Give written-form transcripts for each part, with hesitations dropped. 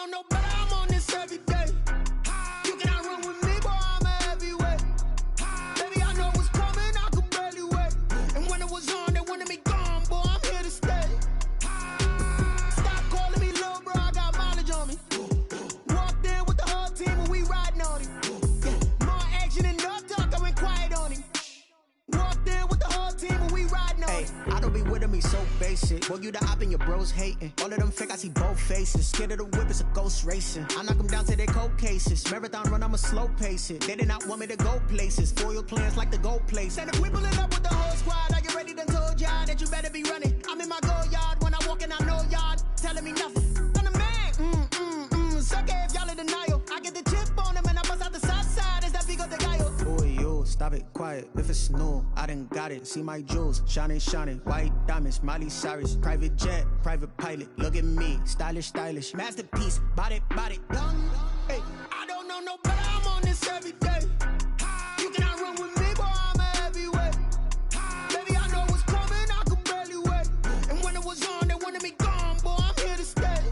know no better, I'm on this every day. You cannot run with me, boy, I'm a heavyweight. Baby, I know what's coming, I could barely wait. And when it was on, they wanted me gone, boy, I'm here to stay. Stop calling me little bro, I got mileage on me. Walked in with the whole team and we riding on him. Yeah, more action and no talk, I went quiet on him. Walked in with the whole team and we riding on him. I don't be with me so basic. Boy, you the op and your bros hating. All of them fake, I see both faces. Scared of the whip, it's a ghost racing. I knock them down to their cold cases. Marathon run, I'ma slow pace it. They did not want me to go places. Foil plans like the go place. And if we pulling up with the whole squad, are you ready? Done told y'all that you better be running. I'm in my go yard when I walk in, I know y'all telling me nothing. I'm the man, suck it if y'all in denial. I get the chip on them and I bust out the south side. Is that Vigo de Gallo? Boy, you, stop it, quiet. If it's new, I done got it. See my jewels, shining, shining. White diamonds, Miley Cyrus. Private jet, private pilot. Look at me, stylish, stylish. Masterpiece, body, done. Hey, I don't know no better, I'm on this every day. You cannot run with me, boy, I'm a heavyweight. Baby, I know what's coming, I could barely wait. And when it was on, they wanted me gone, boy, I'm here to stay.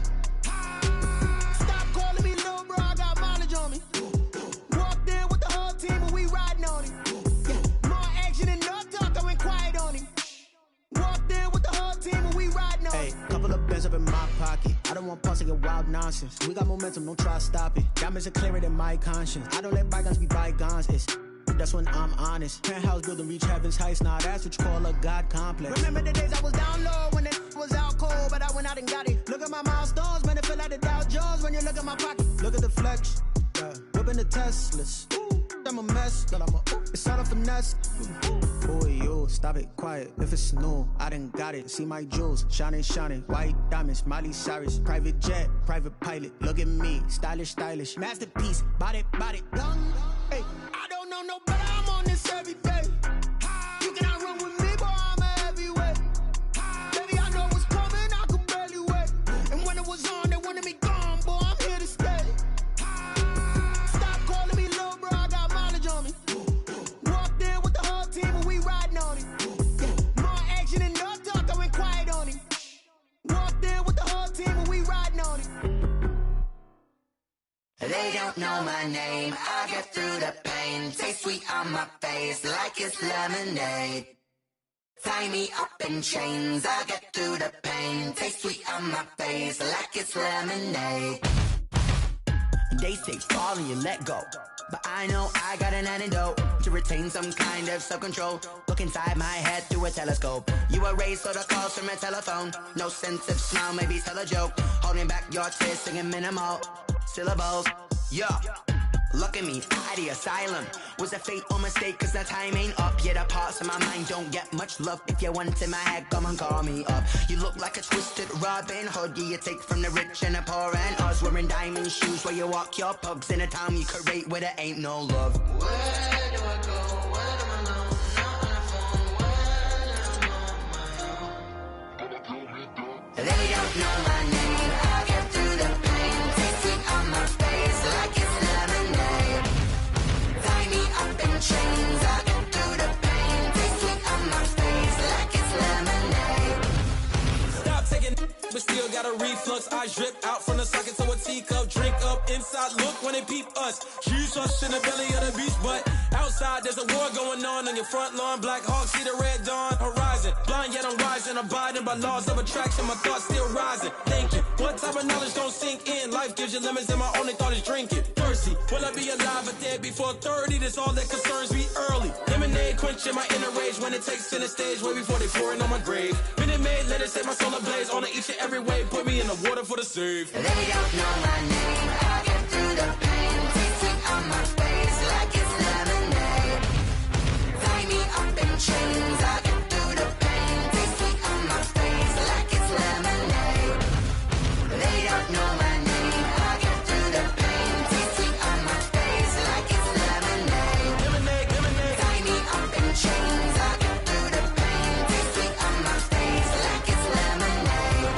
Stop calling me little bro, I got mileage on me. Walked in with the whole team and we riding on him. Yeah, more action and no talk, I went quiet on him. Walked in with the whole team and we riding on him. Couple of bands up in my pocket. I don't want pause to get wild nonsense. We got momentum, don't try to stop it. Diamonds are clearer than my conscience. I don't let bygones be bygones. That's when I'm honest. Penthouse building reach heaven's heights. Nah, that's what you call a God complex. Remember the days I was down low when it was out cold, but I went out and got it. Look at my milestones, man, it feel like the Dow Jones when you look at my pocket. Look at the flex, yeah. Whipping the Teslas. I'm a mess, but it's all a finesse. Boy, you, stop it, quiet. If it's new, I done got it. See my jewels, shining, shining. White diamonds, Miley Cyrus. Private jet, private pilot. Look at me, stylish, stylish. Masterpiece, body, done. Hey, I don't know no better, I'm on this every day. You cannot run with me, boy, I'm a heavyweight. Baby, I know what's coming, I could barely wait. And when it was on, they wanted me gone, boy, I'm here to stay. Stop calling me little bro, I got mileage on me. Walked in with the whole team and we riding on him. Yeah, more action and no talk, I went quiet on him. Walked in with the whole team and we riding on him. They don't know my name, I get through the pain. Taste sweet on my face like it's lemonade. Tie me up in chains, I get through the pain. Taste sweet on my face like it's lemonade. They say fall and you let go, but I know I got an antidote to retain some kind of self-control. Look inside my head through a telescope. You erase all the calls from a telephone. No sense of smile, maybe tell a joke. Holding back your tears, singing minimal syllables. Yeah, look at me, out the asylum. Was a fate or mistake, cause the time ain't up. Yet the parts of my mind don't get much love. If you want in my head, come and call me up. You look like a twisted Robin Hood. Yeah, you take from the rich and the poor and us. Wearing diamond shoes where you walk your pugs in a town you could rate where there ain't no love. Where do I go? Where do I know? Not on the phone, when I'm on my own. They don't know my name, I get through the pain. Taste sweet on my face like it's lemonade. Tie me up in chains, I get through the pain. Taste sweet on my face like it's lemonade. Stop taking, but still got a reflux. I drip out from the socket to a teacup. Drink up inside, look when they peep us. Choose us in the belly of the beach, but outside there's a war going on your front lawn. Black Hawk, see the red dawn horizon. Blind yet I'm rising, abiding by laws of attraction. My thoughts still rising, thinking what type of knowledge don't sink in. Life gives you limits and my only thought is drinking. Thirsty, will I be alive or dead before 30? That's all that concerns me early. Lemonade quenching my inner rage when it takes center stage way before they pour it on my grave. Minute Maid, let it set my soul ablaze on each and every way. Put me in the water for the save. They don't know my name, I get through the pain. Taste sweet on my face like it's lemonade. Tie me up in chains, I get through the pain. Taste sweet on my face like it's lemonade. They don't know my name, I get through the pain. Taste sweet on my face like it's lemonade. Lemonade. Tie me up in chains, I get through the pain. Taste sweet on my face like it's lemonade.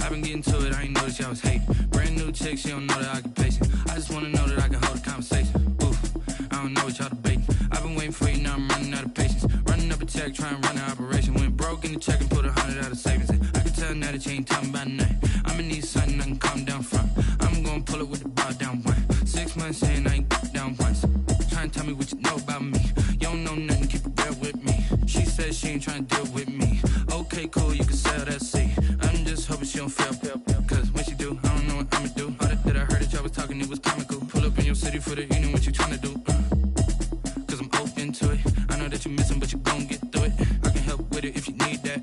I've been getting to it, I ain't noticed y'all was hating. Brand new chick, she don't know the occupation. I just wanna know that I can hold a conversation. Ooh, I don't know what y'all debating. I've been waiting for you, now I'm running out of patience. Running up a check, trying to run an operation. Went broke in the check and put 100 out of savings in. I can tell now that you ain't talking about nothing. I'ma need something I can calm down from. I'm gonna pull it with the bar down one. 6 months in, I ain't down once. Trying to tell me what you know about me. You don't know nothing, keep it real with me. She says she ain't trying to deal with me. Okay, cool, you can sell that seat. I'm just hoping she don't fail. Cause when she do, I don't know what I'ma do. All that I heard that y'all was talking, it was comical. Pull up in your city for the evening, what you trying to do? Cause I'm open to it. I know that you missing, but you gon' get through it. I can help with it if you need that.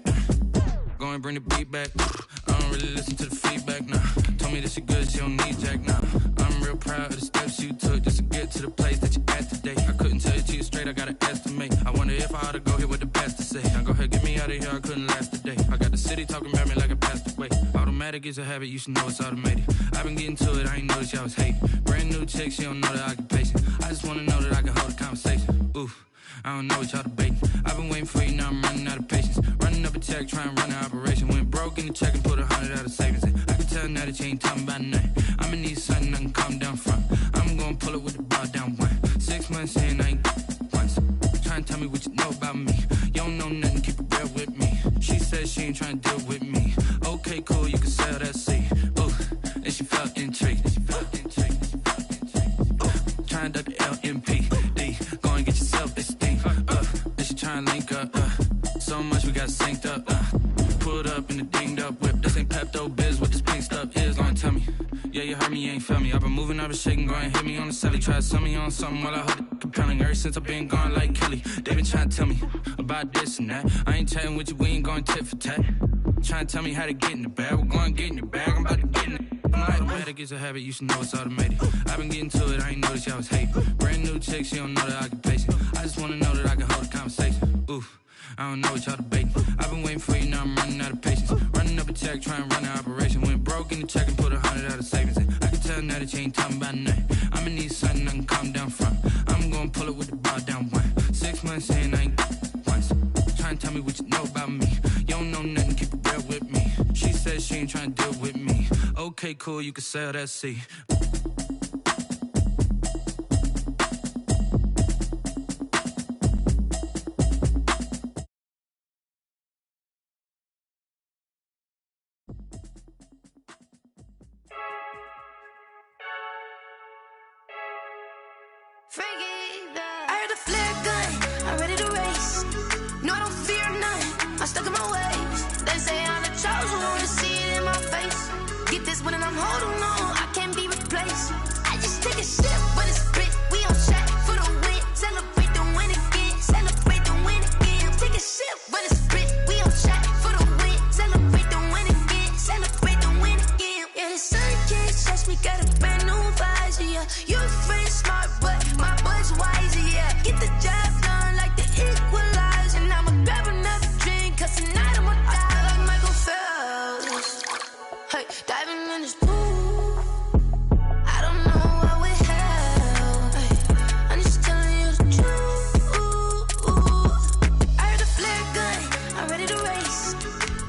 Go and bring the beat back. I don't really listen to the feedback, nah. Told me that she good, she don't need jack, nah. I'm real proud of the steps you took just to get to the place that you at today. I couldn't tell it to you straight, I gotta estimate. I wonder if I ought to go here with the pastor say. Now go ahead, get me out of here, I couldn't last a day. I got the city talking about me like I passed away. Automatic is a habit, you should know it's automated. I've been getting to it, I ain't noticed y'all was hating. Brand new chick, she don't know the occupation. I just wanna know that I can hold a conversation. Ooh, I don't know what y'all debating. I've been waiting for you, now I'm running out of patience. Running up a check, trying to run an operation. Went broke in the check and put 100 out of savings in. I can tell now that you ain't talking about nothing. I'ma need something I can calm down from. I'm gonna pull it with the bar down one. 6 months in, I ain't once. Trying to tell me what you know about me. You don't know nothing, keep it real with me. She says she ain't trying to deal with me. Okay, cool, you can sell that seat. Ooh, and she felt intrigued. Trying to duck the LMPD. Go and get yourself esteem. And she trying to link up. So much we got synced up. Pulled up in the dinged up whip. This ain't Pepto Biz, what this pink stuff is. Go and tell me. Yeah, you heard me, you ain't felt me. I've been moving, I've been shaking, go and hit me on the celly. Try to sell me on something while I hold it compelling. Ever since I've been gone like Kelly, they been trying to tell me about this and that. I ain't chatting with you, we ain't going tit for tat. Trying to tell me how to get in the bag. We're going to get in the bag, I'm about to get in it. Automatic is a habit, you should know it's automated. I've been getting to it, I ain't noticed y'all was hating. Brand new chick, she don't know the occupation. I just wanna know that I can hold a conversation. Ooh, I don't know what y'all debating. I've been waiting for you, now I'm running out of patience. Running up a check, trying to run an operation. Went broke in the check and put 100 out of savings in. I can tell now that you ain't talking about nothing. I'ma need something I can calm down from. I'm gonna pull it with the bar down one. 6 months in, I ain't once. Trying to tell me what you know about me. You don't know nothing, keep it real with me. She says she ain't trying to deal with me. Okay, cool, you can sell that seat. I heard the flare gun, I'm ready to race. No, I don't fear none, I'm stuck in my ways. They say I'm the chosen one, to see it in my face. Get this one and I'm holding on, I can't be replaced. I just take a sip, but it's split, we on track for the win. Celebrate the win again, celebrate the win again. Take a sip, but it's split, we on track for the win. Celebrate the win again, celebrate the win again. Yeah, the sun can't touch me, got a brand new visor, yeah. You friend smart, but my bud's wiser, yeah. Get the job done like the equalizer. And I'ma grab another drink, cause tonight I'ma die like Michael Phelps. Hey, diving in this pool, I don't know what would help. Hey, I'm just telling you the truth. I heard the flare gun, I'm ready to race.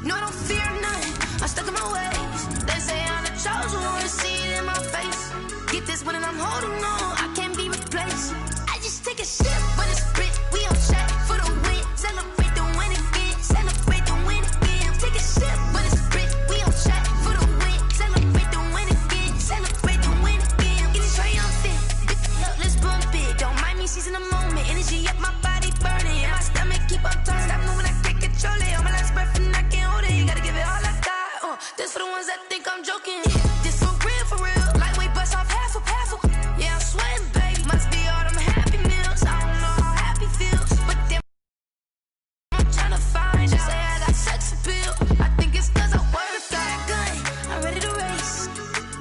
No, I don't fear none, I'm stuck in my ways. They say I'm the chosen one, to see it in my face. Get this one and I'm holding on, I can't be replaced. I just take a sip, but it's split, we on track for the win. Celebrate the win again, celebrate the win again. Take a sip, but it's split, we on track for the win. Celebrate the win again, celebrate the win again. Get it triumphant, let's bump it. Don't mind me seizing the moment, energy up my body burning. And my stomach keep on turning, stop moving, I can't control it. On my last breath and I can't hold it, you gotta give it all I got. This for the ones that think I'm joking. This for real, lightweight bust off half a. Yeah, I'm sweating, baby. Must be all them happy meals. I don't know how happy feels, but damn, I'm tryna find. Just say I got sex appeal. I think it's cause I work. Got a gun, I'm ready to race.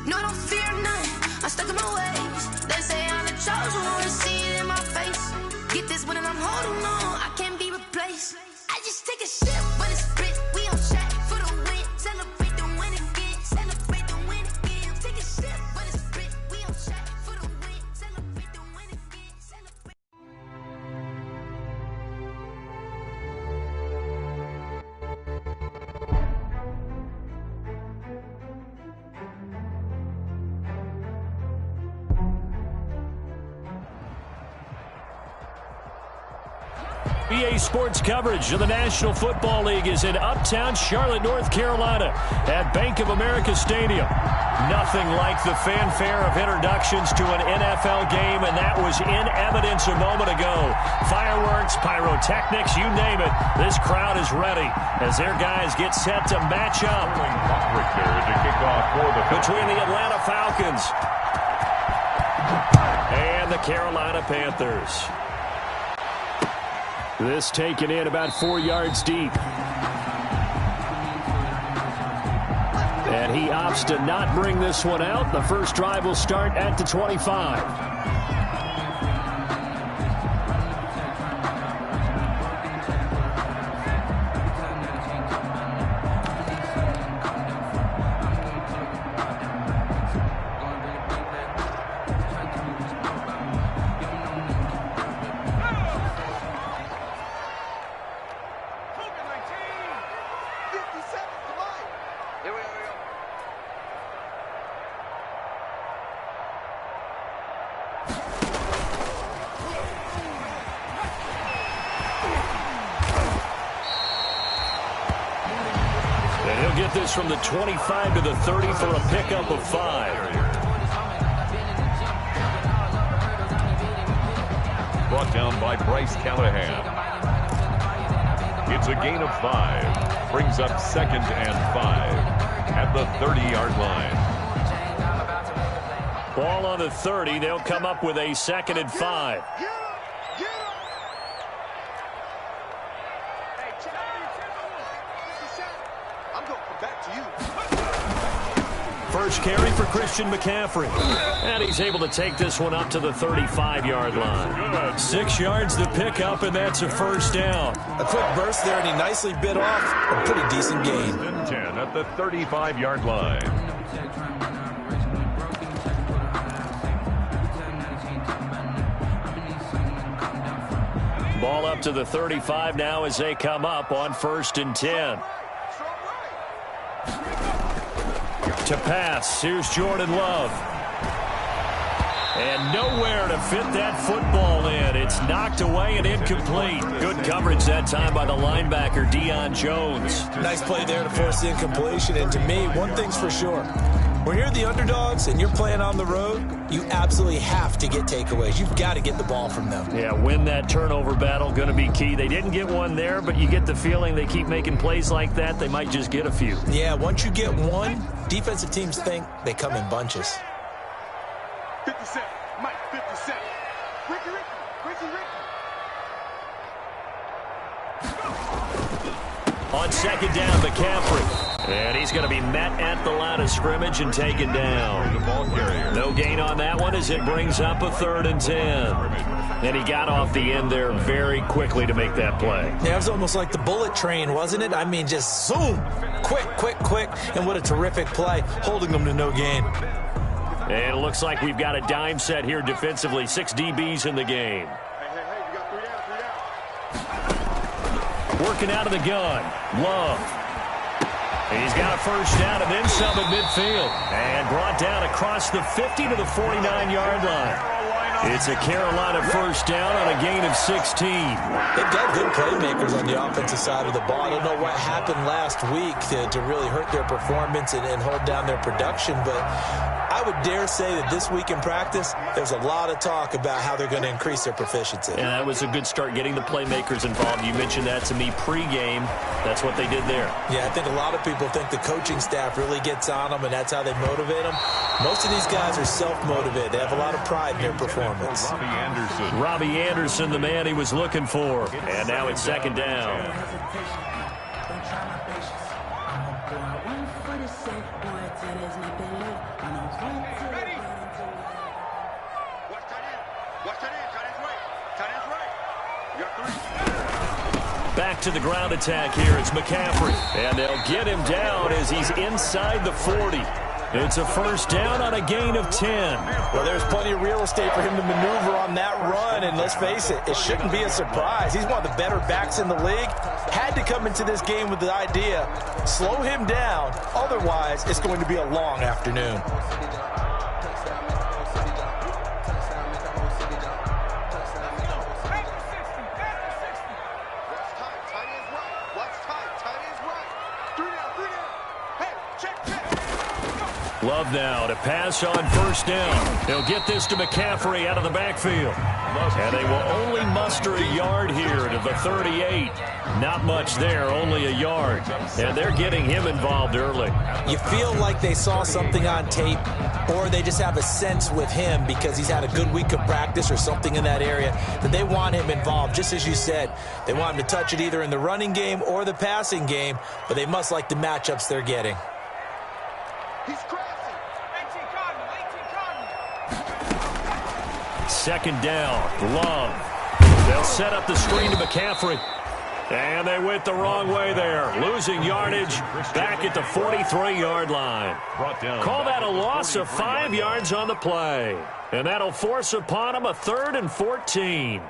No, I don't fear none, I'm stuck in my ways. They say I'm the chosen one, to see it in my face. Get this one and I'm holding on, I can't be replaced. I just take a sip, but it's split, we on track for the win. Celebrate the win again, celebrate the win again. Take a sip, but it's split, we on track for the win. Celebrate the win again, celebrate. EA Sports coverage of the National Football League is in uptown Charlotte, North Carolina at Bank of America Stadium. Nothing like the fanfare of introductions to an NFL game, and that was in evidence a moment ago. Fireworks, pyrotechnics, you name it. This crowd is ready as their guys get set to match up between the Atlanta Falcons and the Carolina Panthers. This taken in about 4 yards deep. And he opts to not bring this one out. The first drive will start at the 25. Get this from the 25 to the 30 for a pickup of 5. Brought down by Bryce Callahan. It's a gain of 5. Brings up 2nd and 5 at the 30-yard line. Ball on the 30. They'll come up with a 2nd and 5. First carry for Christian McCaffrey. And he's able to take this one up to the 35-yard line. 6 yards to pick up, and that's a first down. A quick burst there, and he nicely bit off a pretty decent gain. 10 at the 35-yard line. Ball up to the 35 now as they come up on 1st and 10. To pass, here's Jordan Love. And nowhere to fit that football in. It's knocked away and incomplete. Good coverage that time by the linebacker, Deion Jones. Nice play there to force the incompletion. And to me, one thing's for sure. When you're the underdogs and you're playing on the road, you absolutely have to get takeaways. You've got to get the ball from them. Yeah, win that turnover battle, going to be key. They didn't get one there, but you get the feeling they keep making plays like that, they might just get a few. Yeah, once you get one, defensive teams think they come in bunches. 57, Mike, 57. Ricky. On 2nd down, McCaffrey. And he's going to be met at the line of scrimmage and taken down. No gain on that one as it brings up a 3rd and 10. And he got off the end there very quickly to make that play. Yeah, it was almost like the bullet train, wasn't it? I mean, just zoom. Quick. And what a terrific play, holding them to no gain. And it looks like we've got a dime set here defensively. 6 DBs in the game. Hey, we got 3 down. Working out of the gun. Love. He's got a first down and then some at midfield. And brought down across the 50 to the 49-yard line. It's a Carolina first down on a gain of 16. They've got good playmakers on the offensive side of the ball. I don't know what happened last week to really hurt their performance and hold down their production, but I would dare say that this week in practice, there's a lot of talk about how they're going to increase their proficiency. And that was a good start, getting the playmakers involved. You mentioned that to me pregame. That's what they did there. Yeah, I think a lot of people think the coaching staff really gets on them, and that's how they motivate them. Most of these guys are self-motivated. They have a lot of pride in their performance. Robbie Anderson, the man he was looking for. And now it's 2nd down. Back to the ground attack here. It's McCaffrey. And they'll get him down as he's inside the 40. It's a first down on a gain of 10. Well, there's plenty of real estate for him to maneuver on that run, and let's face it, it shouldn't be a surprise. He's one of the better backs in the league. Had to come into this game with the idea, slow him down, otherwise it's going to be a long afternoon. Love now to pass on first down. He'll get this to McCaffrey out of the backfield. And they will only muster a yard here to the 38. Not much there, only a yard. And they're getting him involved early. You feel like they saw something on tape, or they just have a sense with him because he's had a good week of practice or something in that area that they want him involved. Just as you said, they want him to touch it either in the running game or the passing game, but they must like the matchups they're getting. He's crazy. 18 Cardinal. Second down, Love. They'll set up the screen to McCaffrey. And they went the wrong way there. Losing yardage back at the 43-yard line. Call that a loss of 5 yards on the play. And that'll force upon them a 3rd and 14.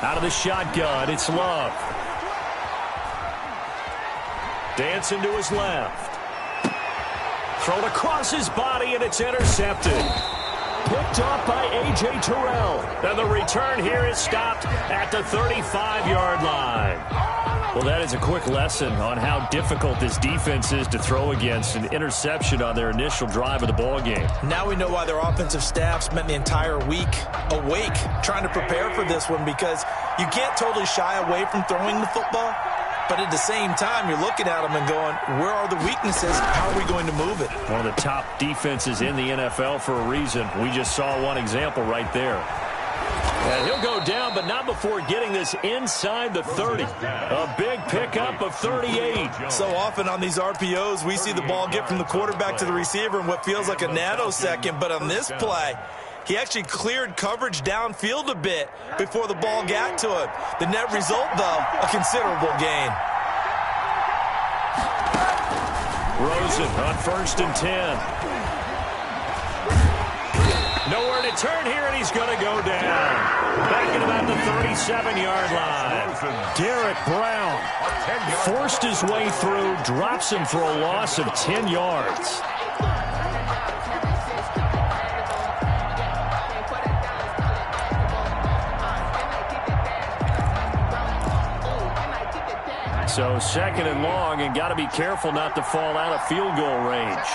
Out of the shotgun, it's Love. Dancing to his left. Thrown across his body, and it's intercepted. Picked up by A.J. Terrell. And the return here is stopped at the 35-yard line. Well, that is a quick lesson on how difficult this defense is to throw against. An interception on their initial drive of the ball game. Now we know why their offensive staff spent the entire week awake trying to prepare for this one, because you can't totally shy away from throwing the football. But at the same time, you're looking at them and going, where are the weaknesses? How are we going to move it? One of the top defenses in the NFL for a reason. We just saw one example right there. And he'll go down, but not before getting this inside the 30. A big pickup of 38. So often on these RPOs, we see the ball get from the quarterback to the receiver in what feels like a nanosecond. But on this play, he actually cleared coverage downfield a bit before the ball got to him. The net result, though, a considerable gain. Rosen on 1st and 10. Nowhere to turn here, and he's going to go down. Back at about the 37-yard line. Derek Brown forced his way through, drops him for a loss of 10 yards. So 2nd and long, and got to be careful not to fall out of field goal range.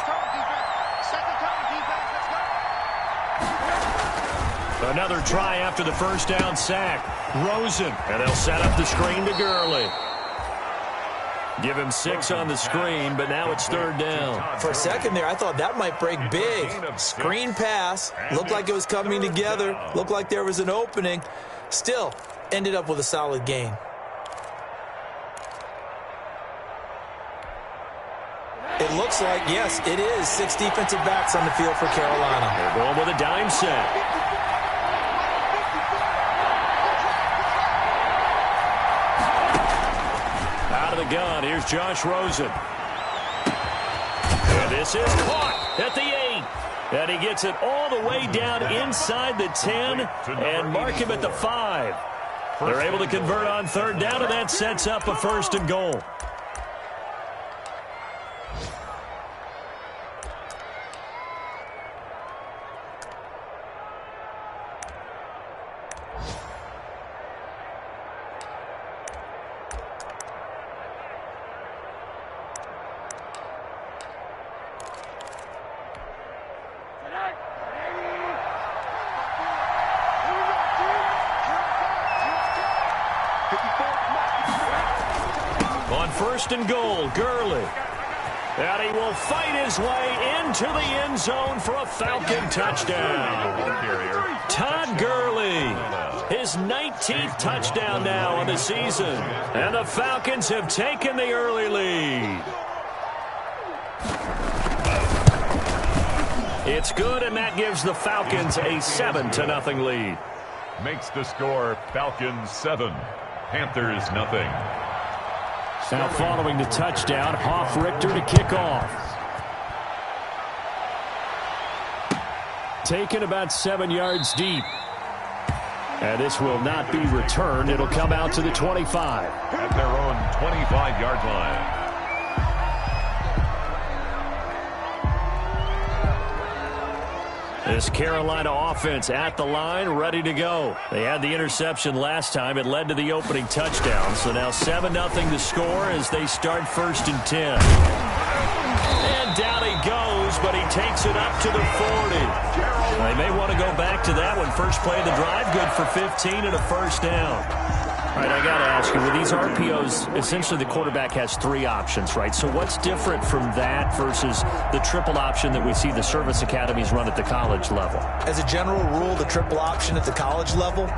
Another try after the first down sack. Rosen, and they'll set up the screen to Gurley. Give him 6 on the screen, but now it's 3rd down. For a second there, I thought that might break big. Screen pass, looked like it was coming together, looked like there was an opening. Still, ended up with a solid gain. It looks like, yes, it is 6 defensive backs on the field for Carolina. They're going with a dime set. Out of the gun, here's Josh Rosen. And this is caught at the 8. And he gets it all the way down inside the 10 and mark him at the 5. They're able to convert on 3rd down, and that sets up a 1st and goal. On 1st and goal, Gurley. And he will fight his way into the end zone for a Falcon touchdown. Todd Gurley, his 19th touchdown now on the season. And the Falcons have taken the early lead. It's good, and that gives the Falcons a 7-0 lead. Makes the score Falcons 7, Panthers 0. Now following the touchdown, Hoff-Richter to kick off. Taken about 7 yards deep. And this will not be returned. It'll come out to the 25. At their own 25-yard line. This Carolina offense at the line, ready to go. They had the interception last time. It led to the opening touchdown. So now 7-0 to score as they start 1st and 10. And down he goes, but he takes it up to the 40. They may want to go back to that one. First play of the drive, good for 15 and a first down. All right, I got to ask you, with these RPOs, essentially the quarterback has 3 options, right? So what's different from that versus the triple option that we see the service academies run at the college level? As a general rule, the triple option at the college level,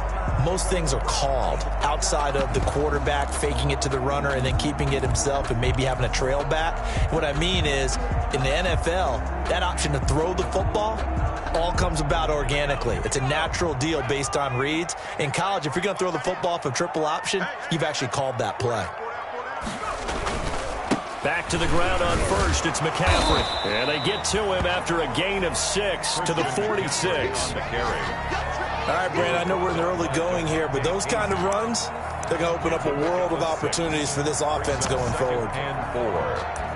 most things are called outside of the quarterback faking it to the runner and then keeping it himself and maybe having a trail back. What I mean is, in the NFL, that option to throw the football all comes about organically. It's a natural deal based on reads. In college, if you're going to throw the football for triple option, you've actually called that play. Back to the ground on first, it's McCaffrey. And they get to him after a gain of 6 to the 46. All right, Brandon, I know we're in the early going here, but those kind of runs, they're going to open up a world of opportunities for this offense going forward. And 4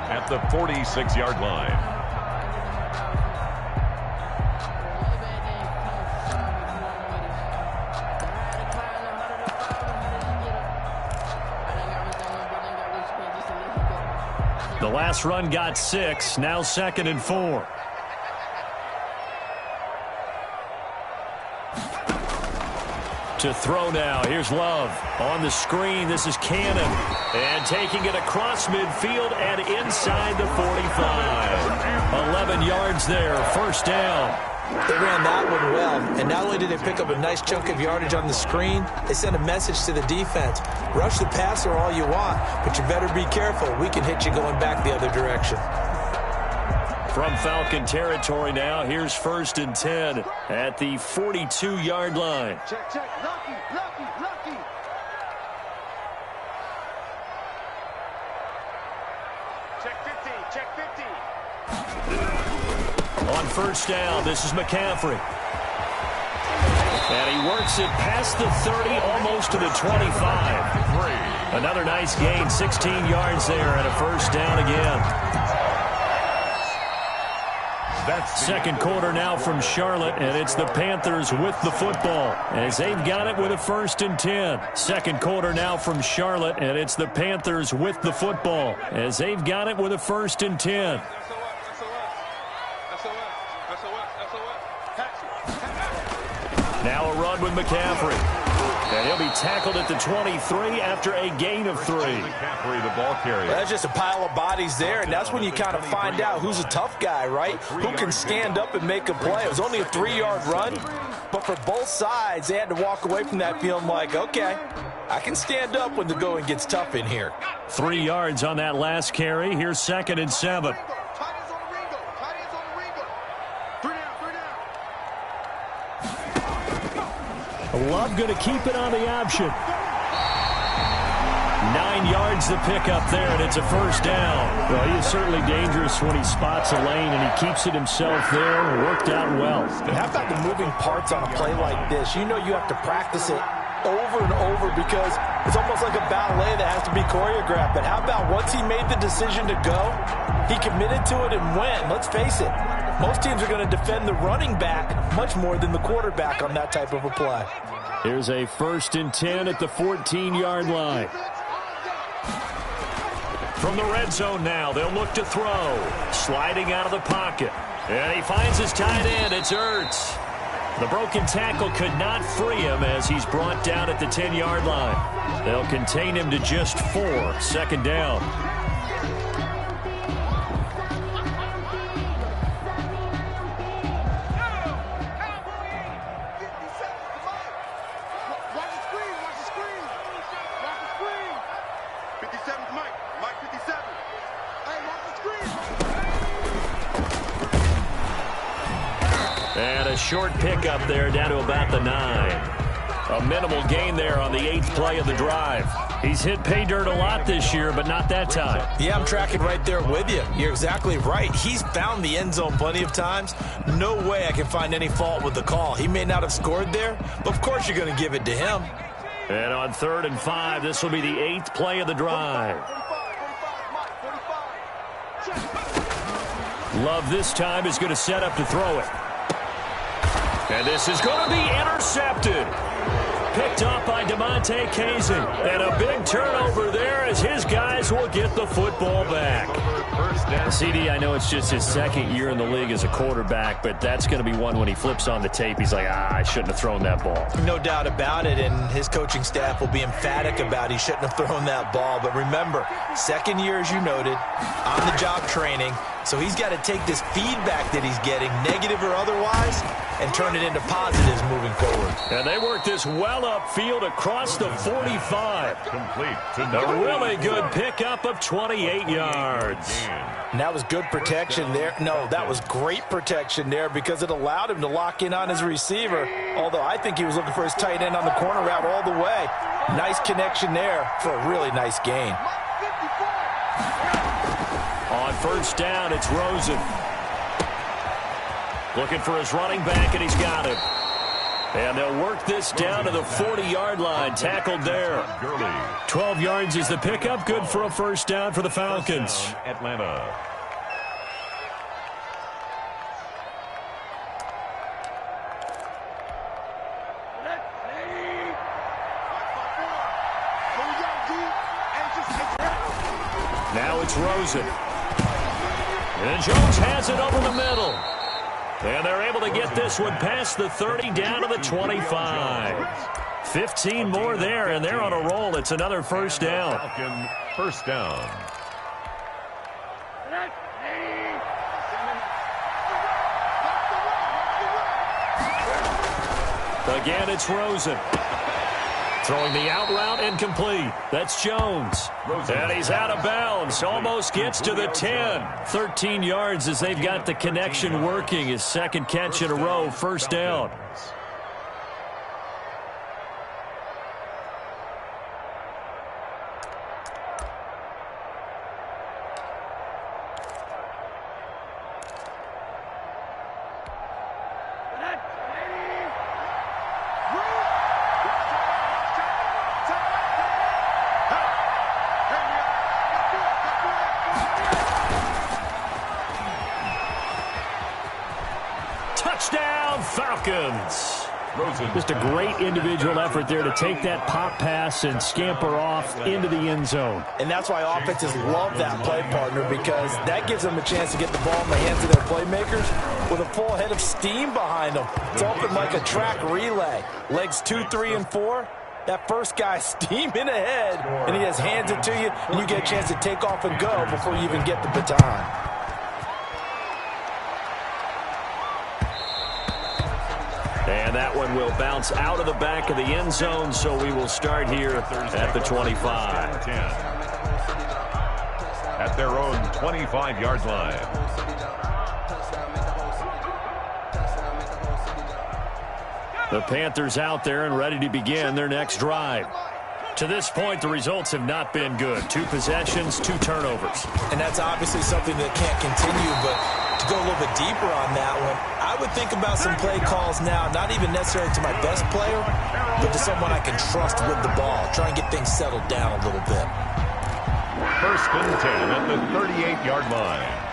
at the 46-yard line. The last run got 6, now 2nd and 4. To throw now, here's Love. On the screen, this is Cannon. And taking it across midfield and inside the 45. 11 yards there, first down. They ran that one well, and not only did they pick up a nice chunk of yardage on the screen, they sent a message to the defense. Rush the passer all you want, but you better be careful. We can hit you going back the other direction. From Falcon territory now, here's 1st and 10 at the 42-yard line. Check, check. Lucky. Check 50. On first down, this is McCaffrey. And he works it past the 30, almost to the 25. Another nice gain, 16 yards there, and a first down again. Second quarter now from Charlotte, and it's the Panthers with the football as they've got it with a 1st and 10. Second quarter now from Charlotte, and it's the Panthers with the football as they've got it with a 1st and 10. Now a run with McCaffrey. And he'll be tackled at the 23 after a gain of 3. McCaffrey, the ball carrier. That's just a pile of bodies there, and that's when you kind of find out who's a tough guy, right? Who can stand up and make a play. It was only a 3-yard run, but for both sides, they had to walk away from that feeling like, okay, I can stand up when the going gets tough in here. 3 yards on that last carry. Here's 2nd and 7. Love going to keep it on the option. 9 yards to pick up there, and it's a first down. Well, he is certainly dangerous when he spots a lane, and he keeps it himself there. Worked out well. And how about the moving parts on a play like this? You know you have to practice it over and over because it's almost like a ballet that has to be choreographed. But how about once he made the decision to go, he committed to it and went. Let's face it, most teams are going to defend the running back much more than the quarterback on that type of a play. Here's a 1st and 10 at the 14-yard line. From the red zone now, they'll look to throw. Sliding out of the pocket. And he finds his tight end. It's Ertz. The broken tackle could not free him as he's brought down at the 10-yard line. They'll contain him to just 4. 2nd down. And a short pickup there down to about the 9. A minimal gain there on the 8th play of the drive. He's hit pay dirt a lot this year, but not that time. Yeah, I'm tracking right there with you. You're exactly right. He's found the end zone plenty of times. No way I can find any fault with the call. He may not have scored there, but of course you're going to give it to him. And on 3rd and 5, this will be the 8th play of the drive. Love this time is going to set up to throw it. And this is going to be intercepted. Picked off by DeMonte Casey. And a big turnover there as his guys will get the football back. CD, I know it's just his second year in the league as a quarterback, but that's going to be one when he flips on the tape. He's like, I shouldn't have thrown that ball. No doubt about it, and his coaching staff will be emphatic about he shouldn't have thrown that ball. But remember, second year, as you noted, on-the-job training, so he's got to take this feedback that he's getting, negative or otherwise, and turn it into positives moving forward. And they work this well upfield across the 45. Complete to A really good pickup of 28 yards. And that was good protection there. No, that was great protection there because it allowed him to lock in on his receiver, although I think he was looking for his tight end on the corner route all the way. Nice connection there for a really nice gain. On first down, it's Rosen. Looking for his running back, and he's got it. And they'll work this down to the 40-yard line. Tackled there. 12 yards is the pickup. Good for a first down for the Falcons. Atlanta. Now it's Rosen. And Jones has it over the middle. And they're able to get this one past the 30 down to the 25. 15 more there, and they're on a roll. It's another first down. Falcon first down. Again, it's Rosen. Throwing the out route incomplete. That's Jones. And he's out of bounds. Almost gets to the 10. 13 yards as they've got the connection working. His second catch in a row. First down. Touchdown, Falcons. Just a great individual effort there to take that pop pass and scamper off into the end zone. And that's why offenses love that play partner, because that gives them a chance to get the ball in the hands of their playmakers with a full head of steam behind them. It's open like a track relay. Legs 2, 3, and 4. That first guy steaming ahead, and he just hands it to you, and you get a chance to take off and go before you even get the baton. And that one will bounce out of the back of the end zone, so we will start here at the 25. At their own 25-yard line. The Panthers out there and ready to begin their next drive. To this point, the results have not been good. 2 possessions, 2 turnovers. And that's obviously something that can't continue, but to go a little bit deeper on that one, I would think about some play calls now, not even necessarily to my best player, but to someone I can trust with the ball. Try and get things settled down a little bit. First and 10 at the 38-yard line.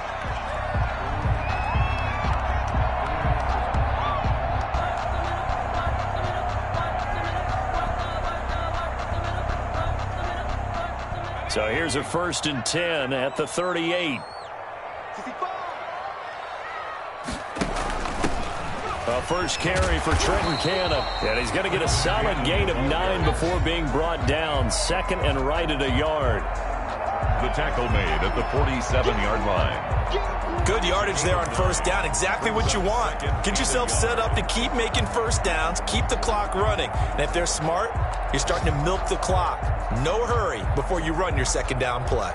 So here's a first and 10 at the 38. A first carry for Trenton Cannon. And he's going to get a solid gain of 9 before being brought down. Second and right at a yard. The tackle made at the 47-yard line. Good yardage there on first down. Exactly what you want. Get yourself set up to keep making first downs. Keep the clock running. And if they're smart, you're starting to milk the clock. No hurry before you run your second down play.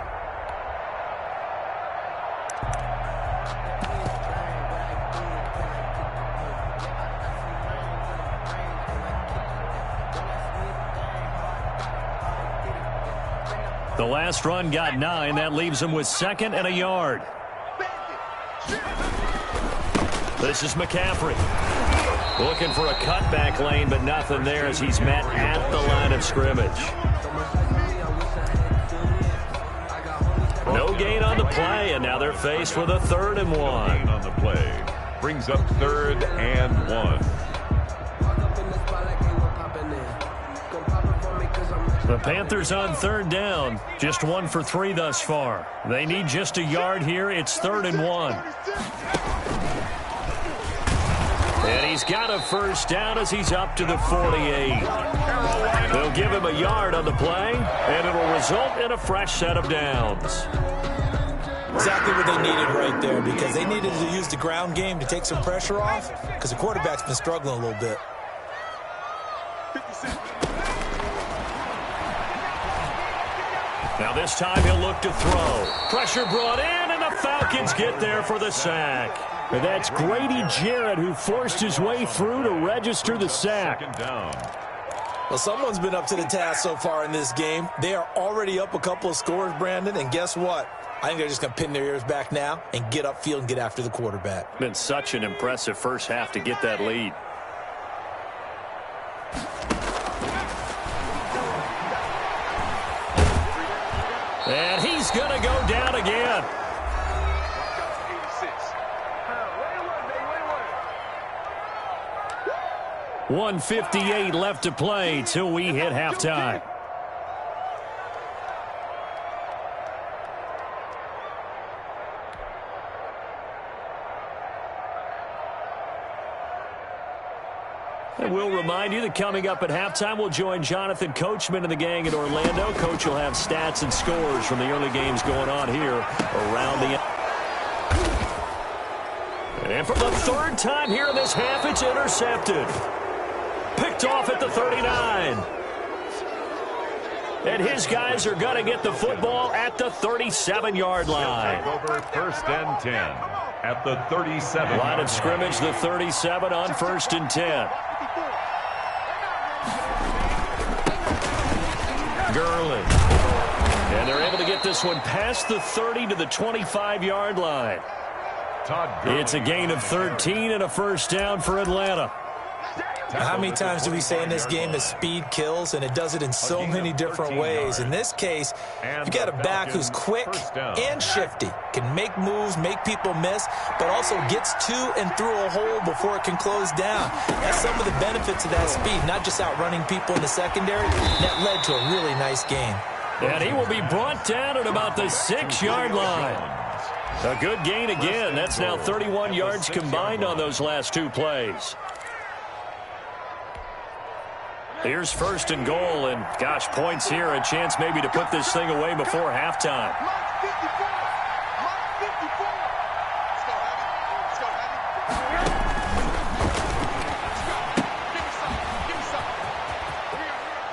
The last run got 9. That leaves him with second and a yard. This is McCaffrey. Looking for a cutback lane, but nothing there as he's met at the line of scrimmage. No gain on the play, and now they're faced with a 3rd and 1. On the play. Brings up 3rd and 1. The Panthers on third down, just 1 for 3 thus far. They need just a yard here. It's 3rd and 1. And he's got a first down as he's up to the 48. They'll give him a yard on the play, and it'll result in a fresh set of downs. Exactly what they needed right there, because they needed to use the ground game to take some pressure off, because the quarterback's been struggling a little bit. Now this time he'll look to throw. Pressure brought in, and the Falcons get there for the sack. And that's Grady Jarrett who forced his way through to register the sack. Well, someone's been up to the task so far in this game. They are already up a couple of scores, Brandon, and guess what? I think they're just going to pin their ears back now and get upfield and get after the quarterback. Been such an impressive first half to get that lead. And he's going to go down again. .158 left to play till we hit halftime. And we'll remind you that coming up at halftime, we'll join Jonathan Coachman and the gang in Orlando. Coach will have stats and scores from the early games going on here around the... And for the 3rd time here in this half, it's intercepted. Picked off at the 39. And his guys are going to get the football at the 37-yard line. Over 1st and 10 at the 37. Line of scrimmage, the 37 on 1st and 10. Gurley. And they're able to get this one past the 30 to the 25-yard line. It's a gain of 13 and a first down for Atlanta. How many times do we say in this game that speed kills, and it does it in so many different ways? In this case, you got a back who's quick and shifty, can make moves, make people miss, but also gets to and through a hole before it can close down. That's some of the benefits of that speed, not just outrunning people in the secondary. That led to a really nice gain. And he will be brought down at about the 6-yard line. A good gain again. That's now 31 yards combined on those last 2 plays. Here's 1st and goal, and gosh, points here, a chance maybe to put this thing away before halftime.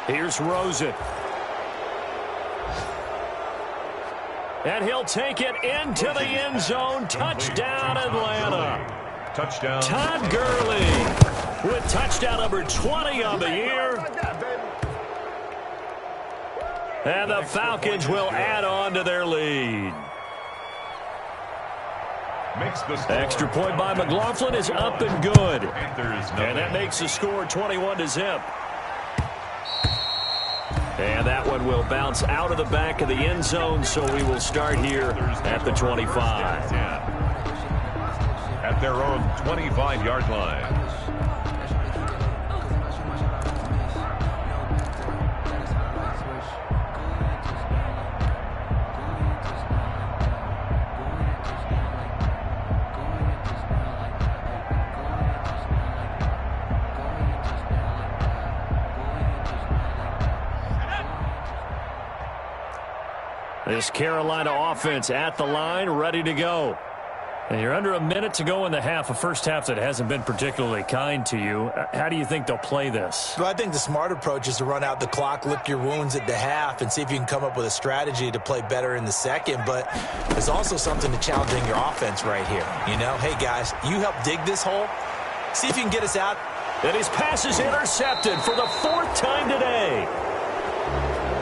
Here's Rosen. And he'll take it into the end zone. Touchdown, Atlanta. Touchdown. Todd Gurley with touchdown number 20 on the year. And the Falcons will add on to their lead. Extra point by McLaughlin is up and good. And that makes the score 21-0. And that one will bounce out of the back of the end zone, so we will start here at the 25. At their own 25-yard line. This Carolina offense at the line, ready to go. And you're under a minute to go in the half, a first half that hasn't been particularly kind to you. How do you think they'll play this? Well, I think the smart approach is to run out the clock, lick your wounds at the half, and see if you can come up with a strategy to play better in the second. But there's also something to challenging your offense right here. You know, hey, guys, you help dig this hole. See if you can get us out. And his pass is intercepted for the 4th time today.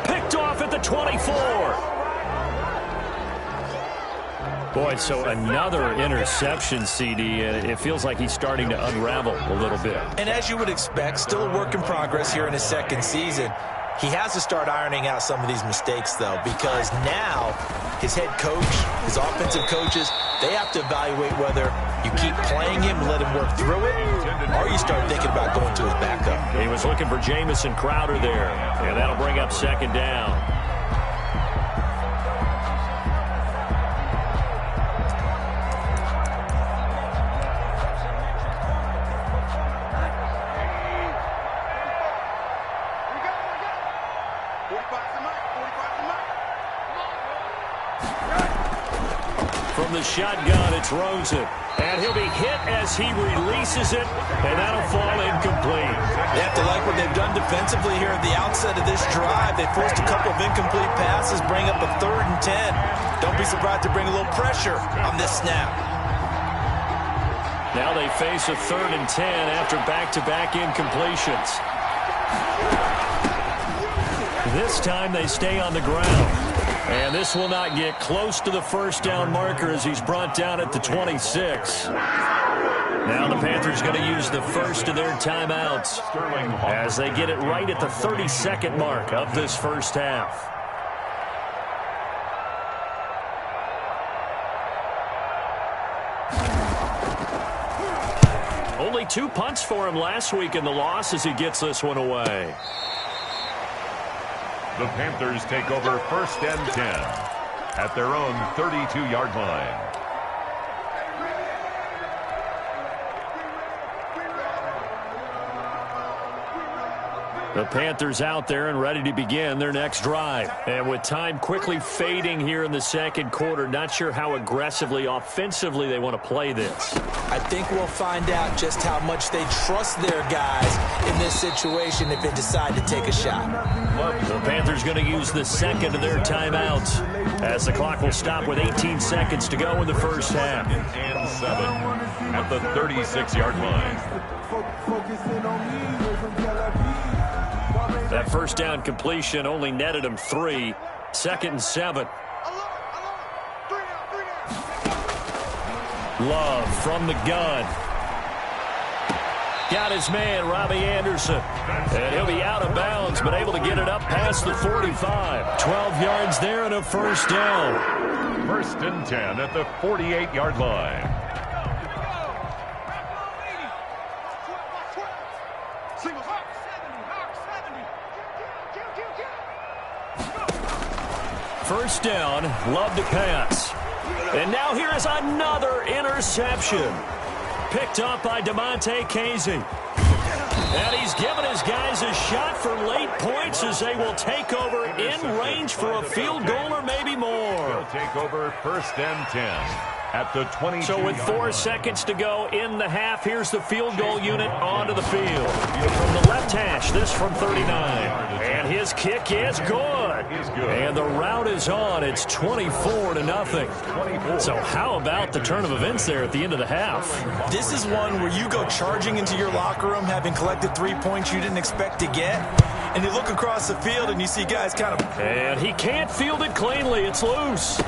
Picked off at the 24. Boy, so another interception, CD, and it feels like he's starting to unravel a little bit. And as you would expect, still a work in progress here in his second season. He has to start ironing out some of these mistakes, though, because now his head coach, his offensive coaches, they have to evaluate whether you keep playing him and let him work through it, or you start thinking about going to his backup. He was was looking for Jamison Crowder there. And that'll bring up second down. From the shotgun, it's Rosen. And he'll be hit as he releases it, and that'll fall incomplete. They have to like what they've done defensively here at the outset of this drive. They forced a couple of incomplete passes, bring up a 3rd and 10. Don't be surprised to bring a little pressure on this snap. Now they face a 3rd and 10 after back-to-back incompletions. This time they stay on the ground. And this will not get close to the first down marker as he's brought down at the 26. Now the Panthers going to use the first of their timeouts as they get it right at the 32nd mark of this first half. Only 2 punts for him last week in the loss as he gets this one away. The Panthers take over 1st and 10 at their own 32-yard line. The Panthers out there and ready to begin their next drive. And with time quickly fading here in the second quarter, not sure how aggressively, offensively they want to play this. I think we'll find out just how much they trust their guys in this situation if they decide to take a shot. The Panthers going to use the second of their timeouts as the clock will stop with 18 seconds to go in the first half. And 7 at the 36-yard line. That first down completion only netted him 3. 2nd and 7. Love from the gun. Got his man, Robbie Anderson. And he'll be out of bounds, but able to get it up past the 45. 12 yards there and a first down. 1st and 10 at the 48-yard line. First down, Love to pass. And now here is another interception. Picked up by DeMonte Casey. And he's given his guys a shot for late points as they will take over in range for a field goal or maybe more. They'll take over 1st and 10 at the 22. So with 4 seconds to go in the half, here's the field goal unit onto the field. From the left hash, this from 39. And his kick is good. And the route is on. It's 24-0. So how about the turn of events there at the end of the half? This is one where you go charging into your locker room having collected 3 points you didn't expect to get. And you look across the field and you see guys kind of... And he can't field it cleanly. It's loose.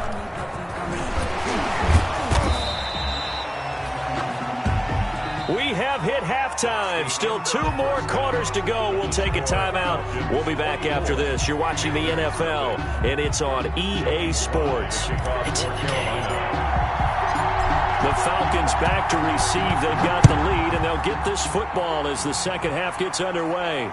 We have hit halftime. Still 2 more quarters to go. We'll take a timeout. We'll be back after this. You're watching the NFL, and it's on EA Sports. It's in the game. The Falcons back to receive. They've got the lead, and they'll get this football as the second half gets underway.